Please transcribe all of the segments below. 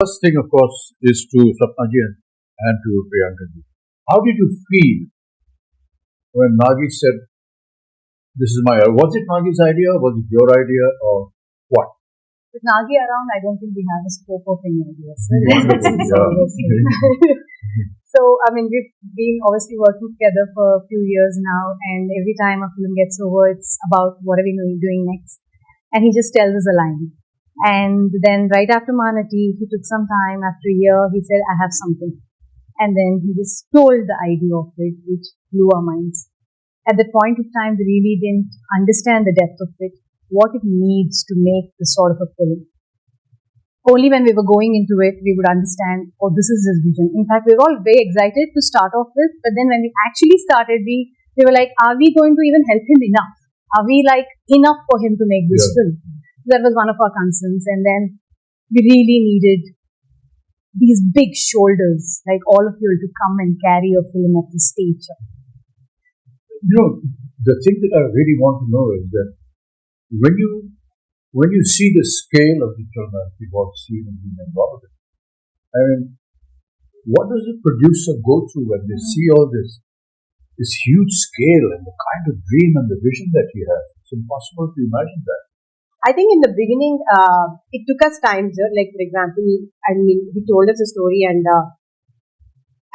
First thing, of course, is to Sapnaji and to Priyanka ji. How did you feel when Nagi said, "This is my"? Was it Nagi's idea? Was it your idea, or what? With Nagi around, I don't think we have a scope of any ideas. So, I mean, we've been obviously working together for a few years now, and every time a film gets over, it's about what are we doing next. And he just tells us a line. And then right after Manati, he took some time, after a year, he said, I have something. And then he just told the idea of it, which blew our minds. At that point of time, we really didn't understand the depth of it, what it needs to make this sort of a film. Only when we were going into it, we would understand, oh, this is his vision. In fact, we were all very excited to start off with, but then when we actually started, we were like, are we going to even help him enough? Are we like enough for him to make this film? That was one of our concerns. And then we really needed these big shoulders, like all of you, to come and carry a film of this stature. You know, the thing that I really want to know is that when you see the scale of the film as we've all seen and been involved in, I mean, what does a producer go through when they see all this huge scale and the kind of dream and the vision that he has? It's impossible to imagine that. I think in the beginning, it took us time, sir. Like, for example, I mean, he told us a story, and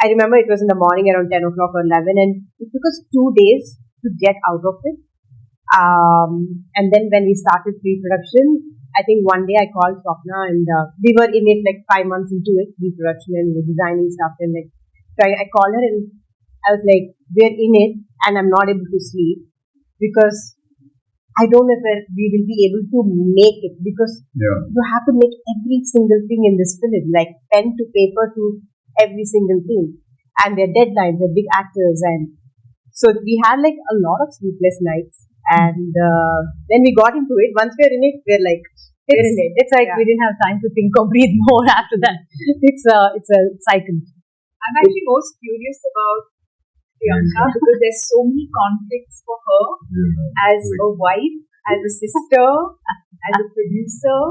I remember it was in the morning around 10 o'clock or 11, and it took us 2 days to get out of it. And then when we started pre-production, I think one day I called Swapna, and we were in it like 5 months into it, pre-production, and we were designing stuff, and like, so I called her and I was like, we're in it, and I'm not able to sleep because I don't know if we will be able to make it, because you have to make every single thing in this film, like pen to paper to every single thing. And their deadlines, they're big actors. And so we had like a lot of sleepless nights. And then we got into it. Once we're in it, we're like, we're in it. It's like we didn't have time to think or breathe more after that. It's a cycle. I'm actually most curious about Priyanka because there's so many conflicts for her as a wife, as a sister, as a producer,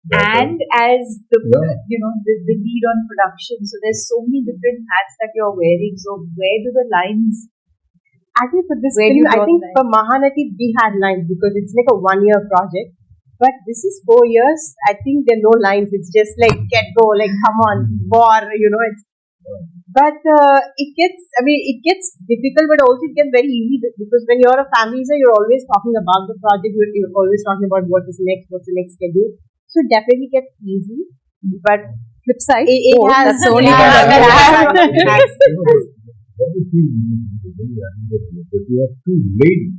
and as the the lead on production. So there's so many different hats that you're wearing. So where do the lines? Actually, for this film, I think for Mahanati we had lines because it's like a 1-year project. But this is 4 years. I think there are no lines. It's just like get go, like come on, war. It's. But it gets difficult, but also it gets very easy because when you're a family, you're always talking about the project. You're always talking about what is next, what's the next schedule. So it definitely gets easy. But flip side, it has only that we have two ladies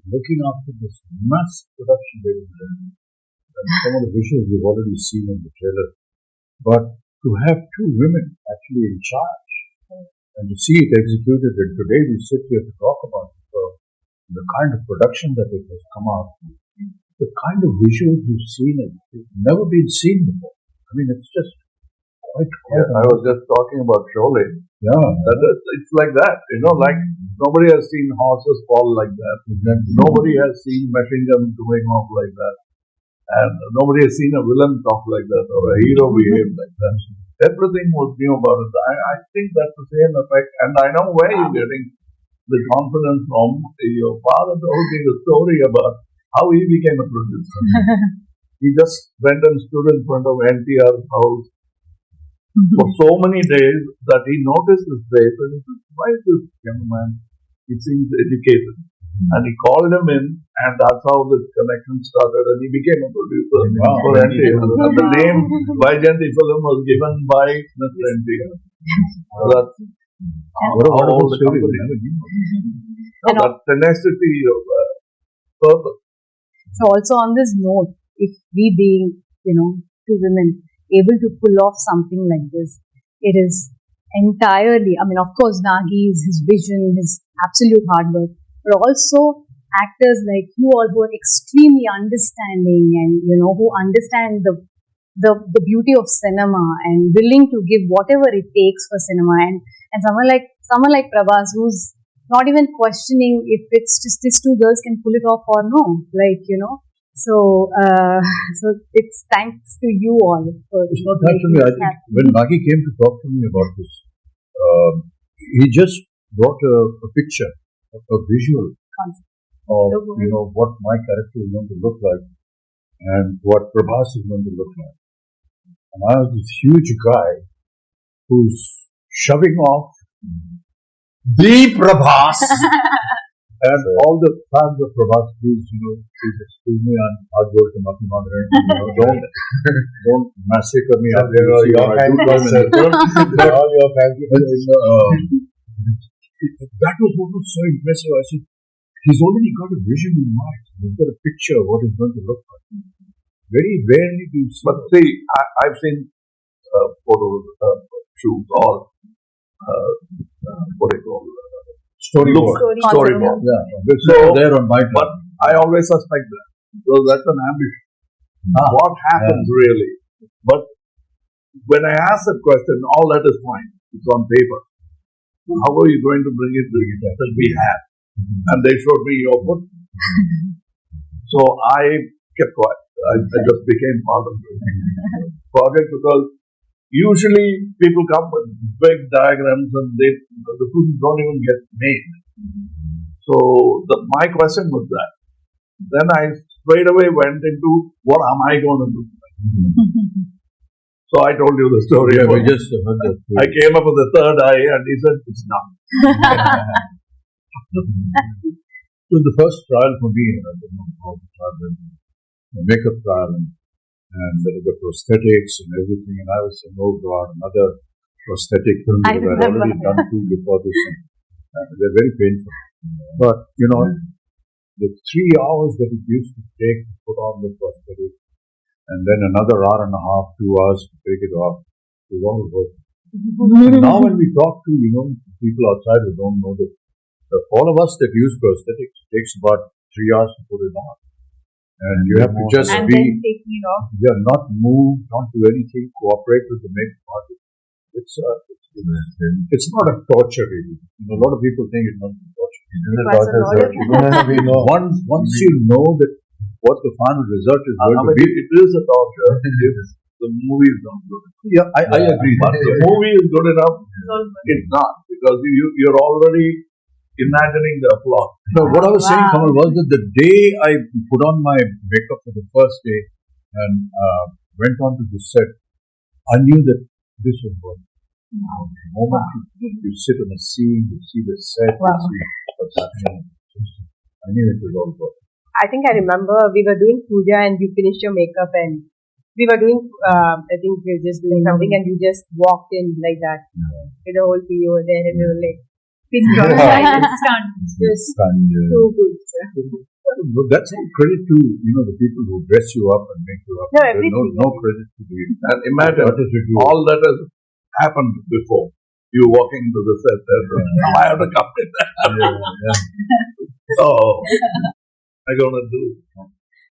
looking after this mass production, and some of the visuals we've already seen in the trailer. But to have two women actually in charge and to see it executed, and today we sit here to talk about the kind of production that it has come out with, the kind of visuals we've seen, it's never been seen before. I mean, it's just quite I was just talking about Sholay. It's like that, like nobody has seen horses fall like that. Nobody has seen machine guns going off like that. And nobody has seen a villain talk like that or a hero behave like that. Everything was new about it. I think that's the same effect. And I know where you're getting the confidence from. Your father told me the story about how he became a producer. He just went and stood in front of NTR's house for so many days that he noticed his face and he said, why is this young man? He seems educated. And he called him in, and that's how the connection started, and he became a producer for NTR. And the name Vaijayanti film was given by Mr. NTR. So that's all the company. That tenacity of purpose. So also on this note, if we being, two women, able to pull off something like this, it is entirely, of course, Nagi's, his vision, his absolute hard work, but also actors like you all who are extremely understanding and, who understand the beauty of cinema and willing to give whatever it takes for cinema. And someone like Prabhas, who's not even questioning if it's just these two girls can pull it off or no. So it's thanks to you all for It's not that to me. I think when Nagi came to talk to me about this, he just brought a picture, a visual of what my character is going to look like and what Prabhas is going to look like. And I was this huge guy who's shoving off the Prabhas. And all the fans of Prabhas, please excuse me, and I'll go to Mati Madhara. Don't massacre me. Your fans all your fans. That was what was so impressive. I said, he's already got a vision in mind. He's got a picture of what it's going to look like. Very rarely do you see. But see, I've seen photos, shoots, or what do you call storyboard. Storyboard. Yeah, so there on my but I always suspect that. So that's an ambition. What happens really? But when I ask that question, all that is fine. It's on paper. How are you going to bring it to it? That we have. And they showed me your book. So I kept quiet. I just became part of the project because usually people come with big diagrams and the films don't even get made. So my question was that. Then I straight away went into what am I going to do? So I told you the story. Yeah, we just heard that story. I came up with the third eye and he said, it's done. It was the first trial for me. I don't know how the trial went. The makeup trial and the prosthetics and everything. And I was saying, oh God, another prosthetic film that I'd already done two before this. And they're very painful. But, the 3 hours that it used to take to put on the prosthetic and then another hour and a half, 2 hours to take it off, it was all worth it. And now when we talk to, people outside who don't know that, all of us that use prosthetics, it takes about 3 hours to put it on. And you have to just and be, then taking it off. not move, not do anything, cooperate with the makeup artist. It's not a torture really. A lot of people think it's not a torture. We know. Once you know that what the final result is going to be, it is a torture if the movie is not good. Yeah, I agree. But the movie is good enough, it's not. Because you're already imagining the applause. No, what I was saying, Kamal, was that the day I put on my makeup for the first day and went on to the set, I knew that this was good. The moment you sit on a scene, you see the set, you see what's happening, I knew it was all good. I think I remember we were doing puja and you finished your makeup and we were doing, I think we were just doing something and you just walked in like that with the whole PO there and we were like, Stunned. just so good. That's all credit to the people who dress you up and make you up. No, There's everything. no credit to the. And imagine all that has happened before. You walking into the set and now I have to come in. So, I'm going to do